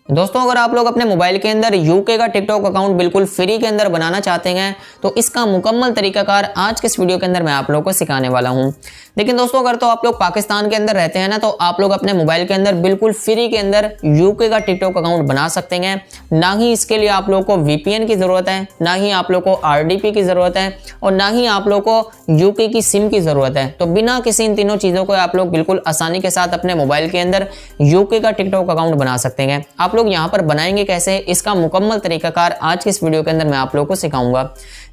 दोस्तों अगर आप लोग अपने मोबाइल के अंदर यूके का टिकटॉक अकाउंट बिल्कुल फ्री के अंदर बनाना चाहते हैं तो इसका मुकम्मल तरीकाकार आज के इस वीडियो के अंदर मैं आप लोगों को सिखाने वाला हूं। लेकिन दोस्तों अगर तो आप लोग पाकिस्तान के अंदर रहते हैं ना तो आप लोग अपने मोबाइल के अंदर बिल्कुल फ्री के अंदर यूके का टिकटॉक अकाउंट बना सकते हैं। ना ही इसके लिए आप लोग को वीपीएन की जरूरत है, ना ही आप लोग को आरडीपी की जरूरत है और ना ही आप लोग को यूके की सिम की जरूरत है। तो बिना किसी इन तीनों चीजों को आप लोग बिल्कुल आसानी के साथ अपने मोबाइल के अंदर यूके का टिकटॉक अकाउंट बना सकते हैं। आप लोग यहाँ पर बनाएंगे कैसे, इसका मुकम्मल तरीकाकार आज के इस वीडियो के अंदर मैं आप लोगों को सिखाऊंगा।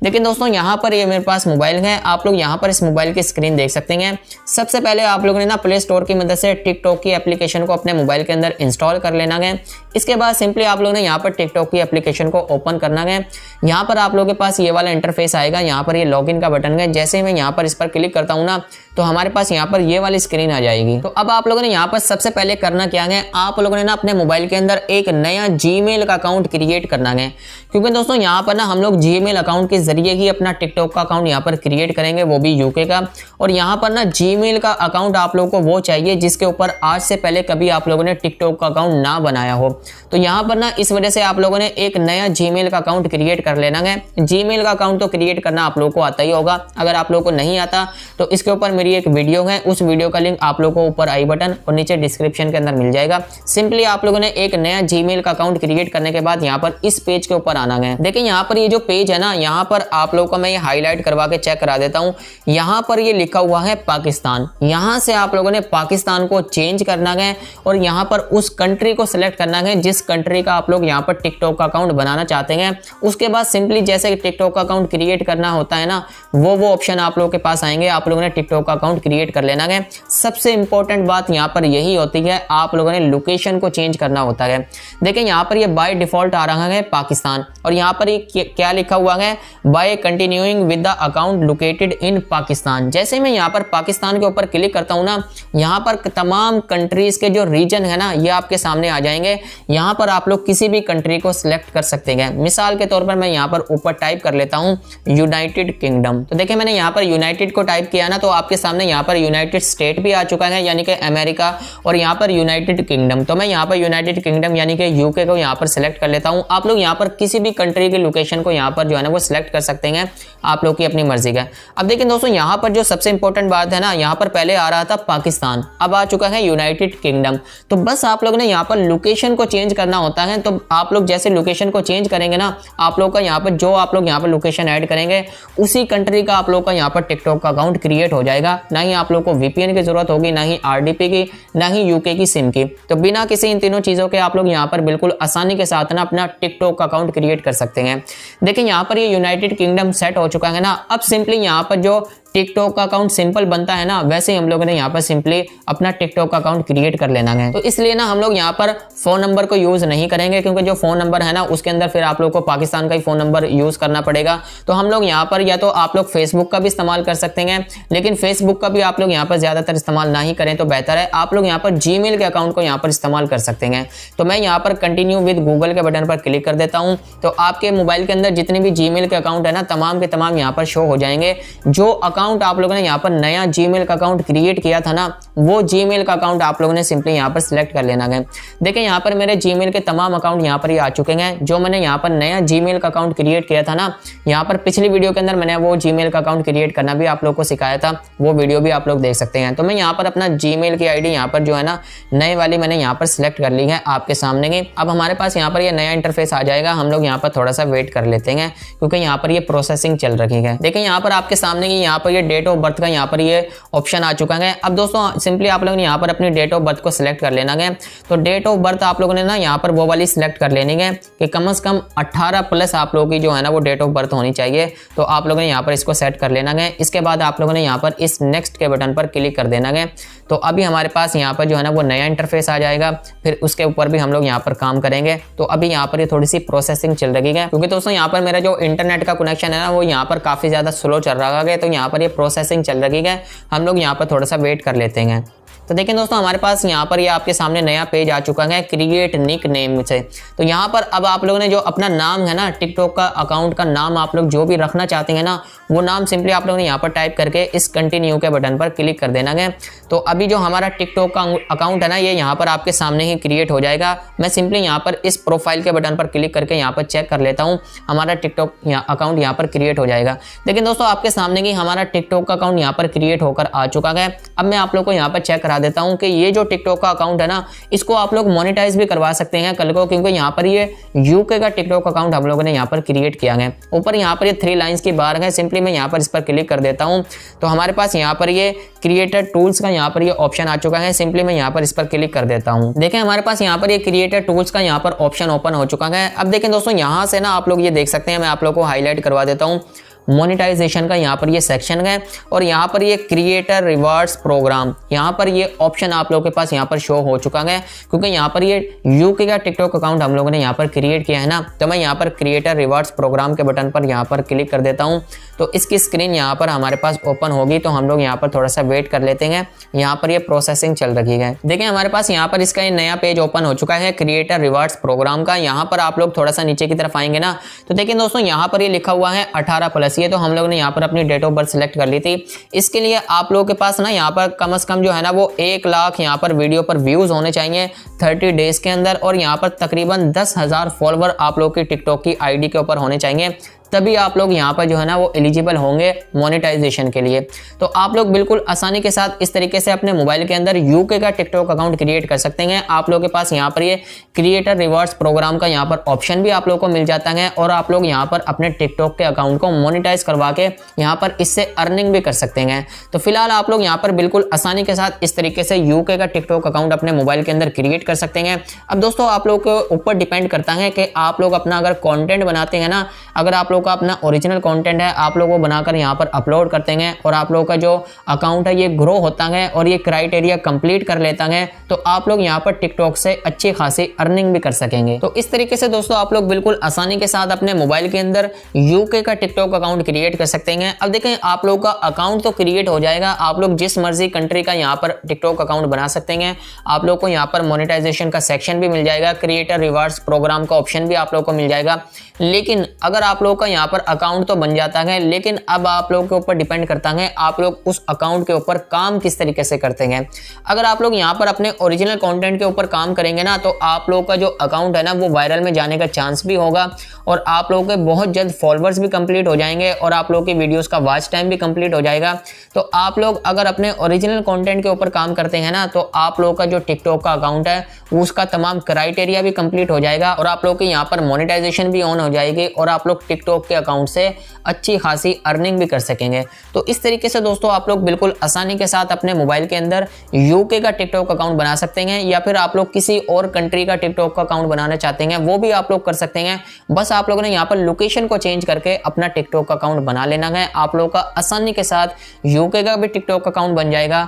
लेकिन दोस्तों यहाँ पर ये मेरे पास मोबाइल है, आप लोग यहाँ पर इस मोबाइल की स्क्रीन देख सकते हैं। सबसे पहले आप लोगों ने ना प्ले स्टोर की मदद से टिकटॉक की एप्लीकेशन को अपने मोबाइल के अंदर इंस्टॉल कर लेना है। इसके बाद सिंपली आप लोगों ने यहाँ पर टिकटॉक की एप्लीकेशन को ओपन करना है। यहाँ पर आप लोगों के पास ये वाला इंटरफेस आएगा, यहाँ पर ये लॉगिन का बटन है। जैसे ही मैं यहाँ पर इस पर क्लिक करता हूँ ना तो हमारे पास यहाँ पर ये वाली स्क्रीन आ जाएगी। तो अब आप लोगों ने यहाँ पर सबसे पहले करना क्या है, आप लोगों ने ना अपने मोबाइल के अंदर एक नया जीमेल का अकाउंट क्रिएट करना है। क्योंकि दोस्तों यहाँ पर ना हम लोग जीमेल अकाउंट के जरिए ही अपना टिकटॉक का अकाउंट यहाँ पर क्रिएट करेंगे, वो भी यूके का। और यहाँ पर ना जीमेल का अकाउंट आप लोगों को वो चाहिए जिसके ऊपर आज से पहले कभी आप लोगों ने टिकटॉक का अकाउंट ना बनाया हो। तो यहाँ पर ना इस वजह से आप लोगों ने एक नया जीमेल का अकाउंट क्रिएट कर लेना है। जीमेल का अकाउंट तो क्रिएट करना आप लोगों को आता ही होगा। अगर आप लोगों को नहीं आता तो इसके ऊपर मेरी एक वीडियो है, उस वीडियो का लिंक आप लोगों को ऊपर आई बटन और नीचे डिस्क्रिप्शन के अंदर मिल जाएगा। सिंपली आप लोगों ने एक नया जीमेल का अकाउंट क्रिएट करने के बाद यहाँ पर इस पेज के ऊपर आना है। देखिए यहाँ पर ये जो पेज है ना, यहाँ पर आप लोगों को मैं ये हाईलाइट करवा के चेक करा देता हूँ। यहाँ पर ये लिखा हुआ है पाकिस्तान। यहाँ से आप लोगों ने पाकिस्तान को चेंज करना है और यहाँ पर उस कंट्री को सिलेक्ट करना है जिस कंट्री का आप लोग यहाँ पर टिकटॉक का अकाउंट बनाना चाहते हैं। उसके बाद सिंपली जैसे टिकटॉक का अकाउंट क्रिएट करना होता है ना, वो ऑप्शन आप लोगों के पास आएंगे। आप लोगों ने टिकटॉक का अकाउंट क्रिएट कर लेना है। सबसे इंपॉर्टेंट बात यहाँ पर यही होती है, आप लोगों ने लोकेशन को चेंज करना होता है। देखिए यहाँ पर ये बाय डिफॉल्ट आ रहा है पाकिस्तान और यहाँ पर ये क्या लिखा हुआ है, by continuing with the account located in Pakistan. जैसे मैं यहाँ पर पाकिस्तान के ऊपर क्लिक करता हूँ ना, यहाँ पर तमाम कंट्रीज के जो रीजन है ना ये आपके सामने आ जाएंगे। यहाँ पर आप लोग किसी भी कंट्री को सिलेक्ट कर सकते हैं। मिसाल के तौर पर मैं यहाँ पर ऊपर टाइप कर लेता हूँ यूनाइटेड किंगडम। तो देखिए मैंने यहाँ पर यूनाइटेड को टाइप किया ना तो आपके सामने यहाँ पर यूनाइटेड स्टेट भी आ चुका है यानी कि अमेरिका, और यहाँ पर यूनाइटेड किंगडम। तो मैं यहाँ पर यूनाइटेड किंगडम यानी कि यूके को यहाँ पर सिलेक्ट कर लेता हूँ। आप लोग यहाँ पर किसी भी कंट्री की लोकेशन को यहाँ पर जो है ना वो सिलेक्ट कर सकते हैं, आप लोग की अपनी मर्जी का। अब देखिए दोस्तों यहाँ पर जो सबसे इंपॉर्टेंट बात है ना, यहाँ पर पहले आ रहा था पाकिस्तान, अब आ चुका है यूनाइटेड किंगडम। तो बस आप लोग ने यहाँ पर लोकेशन को चेंज करना होता है। तो आप लोग जैसे लोकेशन को चेंज करेंगे ना, आप लोग का यहाँ पर जो आप लोग यहाँ पर लोकेशन ऐड करेंगे उसी कंट्री का आप लोग का यहाँ पर टिकटॉक का अकाउंट क्रिएट हो जाएगा। ना ही आप लोग को वीपीएन की जरूरत होगी, ना ही आरडीपी की, ना ही यूके की सिम की। तो बिना किसी इन तीनों चीजों के आप लोग यहाँ पर बिल्कुल आसानी के साथ ना अपना टिकटॉक का अकाउंट क्रिएट कर सकते हैं। देखिए यहाँ पर ये यूनाइटेड किंगडम सेट हो चुका है ना। अब सिंपली यहाँ पर जो टिकटॉक का अकाउंट सिंपल बनता है ना, वैसे ही हम लोगों ने यहाँ पर सिंपली अपना टिकटॉक का अकाउंट क्रिएट कर लेना है। तो इसलिए ना हम लोग यहाँ पर फोन नंबर को यूज नहीं करेंगे, क्योंकि जो फोन नंबर है ना उसके अंदर फिर आप लोग को पाकिस्तान का ही फोन नंबर यूज करना पड़ेगा। तो हम लोग यहाँ पर या तो आप लोग फेसबुक का भी इस्तेमाल कर सकते हैं, लेकिन फेसबुक का भी आप लोग यहाँ पर ज्यादातर इस्तेमाल ना ही करें तो बेहतर है। आप लोग यहाँ पर जीमेल के अकाउंट को यहाँ पर इस्तेमाल कर सकते हैं। तो मैं यहाँ पर कंटिन्यू विद गूगल के बटन पर क्लिक कर देता हूँ। तो आपके मोबाइल के अंदर जितने भी जीमेल के अकाउंट है ना, तमाम के तमाम यहाँ पर शो हो जाएंगे। जो अकाउंट आप लोगों ने यहाँ पर नया जीमेल का अकाउंट क्रिएट किया था ना, वो जीमेल का अकाउंट आप लोगों ने सिंपली यहाँ पर सिलेक्ट कर लेना है। देखिए यहाँ पर मेरे जीमेल के तमाम अकाउंट यहाँ पर ही आ चुके हैं। जो मैंने यहाँ पर नया जीमेल का अकाउंट क्रिएट किया था ना, यहाँ पर पिछली वीडियो के अंदर मैंने वो जीमेल का अकाउंट क्रिएट करना भी आप लोग को सिखाया था, वो वीडियो भी आप लोग देख सकते हैं। तो मैं यहाँ पर अपना जीमेल की आईडी यहाँ पर जो है ना नए वाली मैंने यहाँ पर सिलेक्ट कर ली है आपके सामने की। अब हमारे पास यहाँ पर ये नया इंटरफेस आ जाएगा। हम लोग यहाँ पर थोड़ा सा वेट कर लेते हैं क्योंकि यहाँ पर ये प्रोसेसिंग चल रही है। देखिए यहाँ पर आपके सामने की यहाँ पर ये डेट ऑफ बर्थ का यहाँ पर ये ऑप्शन आ चुका है। अब दोस्तों सिंपली आप लोगों ने यहाँ पर अपनी डेट ऑफ बर्थ को सिलेक्ट कर लेना है। तो डेट ऑफ बर्थ आप लोगों ने ना यहाँ पर वो वाली सिलेक्ट कर लेनी है कि कम से कम 18 प्लस आप लोगों की जो है ना वो डेट ऑफ बर्थ होनी चाहिए। तो आप लोगों ने यहाँ पर इसको सेट कर लेना है। इसके बाद आप लोगों ने यहाँ पर इस नेक्स्ट के बटन पर क्लिक कर देना है। तो अभी हमारे पास यहाँ पर जो है ना वो नया इंटरफेस आ जाएगा। फिर उसके ऊपर भी हम लोग यहाँ पर काम करेंगे। तो अभी यहाँ पर ये थोड़ी सी प्रोसेसिंग चल रही है, क्योंकि दोस्तों यहाँ पर मेरा जो इंटरनेट का कनेक्शन है ना वो यहाँ पर काफी ज्यादा स्लो चल रहा है। तो यहाँ पर ये प्रोसेसिंग चल रही है, हम लोग यहाँ पर थोड़ा सा वेट कर लेते हैं। तो देखिए दोस्तों हमारे पास यहाँ पर ये आपके सामने नया पेज आ चुका है क्रिएट निक नेम से। तो यहाँ पर अब आप लोगों ने जो अपना नाम है ना, टिकटॉक का अकाउंट का नाम आप लोग जो भी रखना चाहते हैं ना, वो नाम सिंपली आप लोगों ने यहाँ पर टाइप करके इस कंटिन्यू के बटन पर क्लिक कर देना है। तो अभी जो हमारा टिकटॉक का अकाउंट है ना, ये यहाँ पर आपके सामने ही क्रिएट हो जाएगा। मैं सिंपली यहाँ पर इस प्रोफाइल के बटन पर क्लिक करके यहाँ पर चेक कर लेता हूँ, हमारा टिकटॉक अकाउंट यहाँ पर क्रिएट हो जाएगा। लेकिन दोस्तों आपके सामने की हमारा टिकटॉक का अकाउंट यहाँ पर क्रिएट होकर आ चुका है। अब मैं आप लोग को यहाँ पर चेक करा देता हूँ कि ये जो टिकटॉक का अकाउंट है ना, इसको आप लोग मोनेटाइज भी करवा सकते हैं कल को, क्योंकि यहाँ पर ये यूके का टिकटॉक अकाउंट हम लोगों ने यहाँ पर क्रिएट किया है। ऊपर यहाँ पर ये 3 लाइंस की बार है, सिंपली मैं यहाँ पर इस पर क्लिक कर देता हूँ। तो हमारे पास यहाँ पर ये क्रिएटर टूल्स का यहाँ पर ये ऑप्शन आ चुका है, सिंपली मैं यहाँ पर इस पर क्लिक कर देता हूँ। देखें हमारे पास यहाँ पर ये क्रिएटर टूल्स का यहाँ पर ऑप्शन ओपन हो चुका है। अब देखें दोस्तों यहाँ से ना आप लोग ये देख सकते हैं, मैं आप लोग को हाईलाइट करवा देता हूँ। मोनेटाइजेशन का यहाँ पर ये सेक्शन है और यहाँ पर ये क्रिएटर रिवार्ड्स प्रोग्राम, यहाँ पर ये ऑप्शन आप लोगों के पास यहाँ पर शो हो चुका है, क्योंकि यहाँ पर ये यूके का टिकटॉक अकाउंट हम लोगों ने यहाँ पर क्रिएट किया है ना। तो मैं यहाँ पर क्रिएटर रिवार्ड्स प्रोग्राम के बटन पर यहाँ पर क्लिक कर देता हूँ। तो इसकी स्क्रीन यहाँ पर हमारे पास ओपन होगी। तो हम लोग यहाँ पर थोड़ा सा वेट कर लेते हैं, यहाँ पर ये प्रोसेसिंग चल रही है। देखिए हमारे पास यहाँ पर इसका नया पेज ओपन हो चुका है क्रिएटर रिवार्ड्स प्रोग्राम का। यहाँ पर आप लोग थोड़ा सा नीचे की तरफ आएंगे ना, तो देखिए दोस्तों यहाँ पर ये लिखा हुआ है 18+। ये तो हम लोग ने यहाँ पर अपनी डेट ऑफ बर्थ सिलेक्ट कर ली थी। इसके लिए आप लोगों के पास ना यहाँ पर कम से कम जो है ना वो 1 लाख यहाँ पर वीडियो पर व्यूज होने चाहिए 30 डेज के अंदर, और यहाँ पर तकरीबन 10,000 फॉलोवर आप लोग की टिकटॉक की आईडी के ऊपर होने चाहिए, तभी आप लोग यहाँ पर जो है ना वो एलिजिबल होंगे मोनेटाइजेशन के लिए। तो आप लोग बिल्कुल आसानी के साथ इस तरीके से अपने मोबाइल के अंदर यूके का टिकटॉक अकाउंट क्रिएट कर सकते हैं। आप लोगों के पास यहाँ पर ये क्रिएटर रिवार्ड्स प्रोग्राम का यहाँ पर ऑप्शन भी आप लोगों को मिल जाता है, और आप लोग यहाँ पर अपने टिकटॉक के अकाउंट को मोनेटाइज करवा के यहाँ पर इससे अर्निंग भी कर सकते हैं। तो फिलहाल आप लोग यहाँ पर बिल्कुल आसानी के साथ इस तरीके से यूके का टिकटॉक अकाउंट अपने मोबाइल के अंदर क्रिएट कर सकते हैं। अब दोस्तों आप लोग के ऊपर डिपेंड करता है कि आप लोग अपना अगर कॉन्टेंट बनाते हैं ना, अगर आप लोग का अपना ओरिजिनल कंटेंट है, आप लोग वो बनाकर यहाँ पर अपलोड करते हैं और आप लोग का जो अकाउंट है ये ग्रो होता है और ये क्राइटेरिया कंप्लीट कर लेता है, तो आप लोग यहाँ पर टिकटॉक से अच्छी खासी अर्निंग भी कर सकेंगे। तो इस तरीके से दोस्तों आप लोग बिल्कुल आसानी के साथ अपने मोबाइल के अंदर यूके का टिकटॉक अकाउंट क्रिएट कर सकते हैं। अब देखें आप लोग का अकाउंट तो क्रिएट हो जाएगा, आप लोग जिस मर्जी कंट्री का यहाँ पर टिकटॉक अकाउंट बना सकते हैं। आप लोग को यहाँ पर मोनेटाइजेशन का सेक्शन भी मिल जाएगा, क्रिएटर रिवार्ड्स प्रोग्राम का ऑप्शन भी आप लोग को मिल जाएगा। लेकिन अगर आप लोग का यहाँ पर अकाउंट तो बन जाता है, लेकिन अब आप लोग के ऊपर डिपेंड करता है आप लोग उस अकाउंट के ऊपर काम किस तरीके से करते हैं। अगर आप लोग यहाँ पर अपने ओरिजिनल कंटेंट के ऊपर काम करेंगे ना, तो आप लोग का जो अकाउंट है ना वो वायरल में जाने का चांस भी होगा, और आप लोगों के बहुत जल्द फॉलोअर्स भी कंप्लीट हो जाएंगे, और आप लोग की वीडियोस का वॉच टाइम भी कंप्लीट हो जाएगा। तो आप लोग अगर अपने ओरिजिनल कंटेंट के ऊपर काम करते हैं ना, तो आप लोग का जो टिकटॉक का अकाउंट है उसका तमाम क्राइटेरिया भी कंप्लीट हो जाएगा, और आप लोग के यहाँ पर मोनेटाइजेशन भी ऑन हो जाएगी, और आप लोग टिकटॉक के अकाउंट से अच्छी खासी अर्निंग भी कर सकेंगे। तो इस तरीके से दोस्तों आप लोग बिल्कुल आसानी के साथ अपने मोबाइल के अंदर यूके का टिकटॉक अकाउंट बना सकते हैं, या फिर आप लोग किसी और कंट्री का टिकटॉक का अकाउंट बनाना चाहते हैं वो भी आप लोग कर सकते हैं। बस आप लोगों ने यहाँ पर लोकेशन को चेंज करके अपना टिकटॉक अकाउंट बना लेना है। आप लोग का आसानी के साथ यूके का भी टिकटॉक अकाउंट बन जाएगा,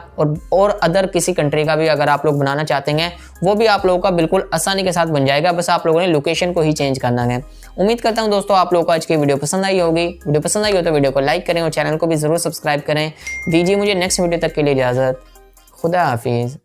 और अदर किसी कंट्री का भी अगर आप लोग बनाना चाहते हैं वो भी आप लोगों का बिल्कुल आसानी के साथ बन जाएगा। बस आप लोगों ने लोकेशन को ही चेंज करना है। उम्मीद करता हूं दोस्तों आप लोगों को आज की वीडियो पसंद आई होगी। वीडियो पसंद आई हो तो वीडियो को लाइक करें और चैनल को भी जरूर सब्सक्राइब करें। दीजिए मुझे नेक्स्ट वीडियो तक के लिए इजाजत। खुदा हाफिज।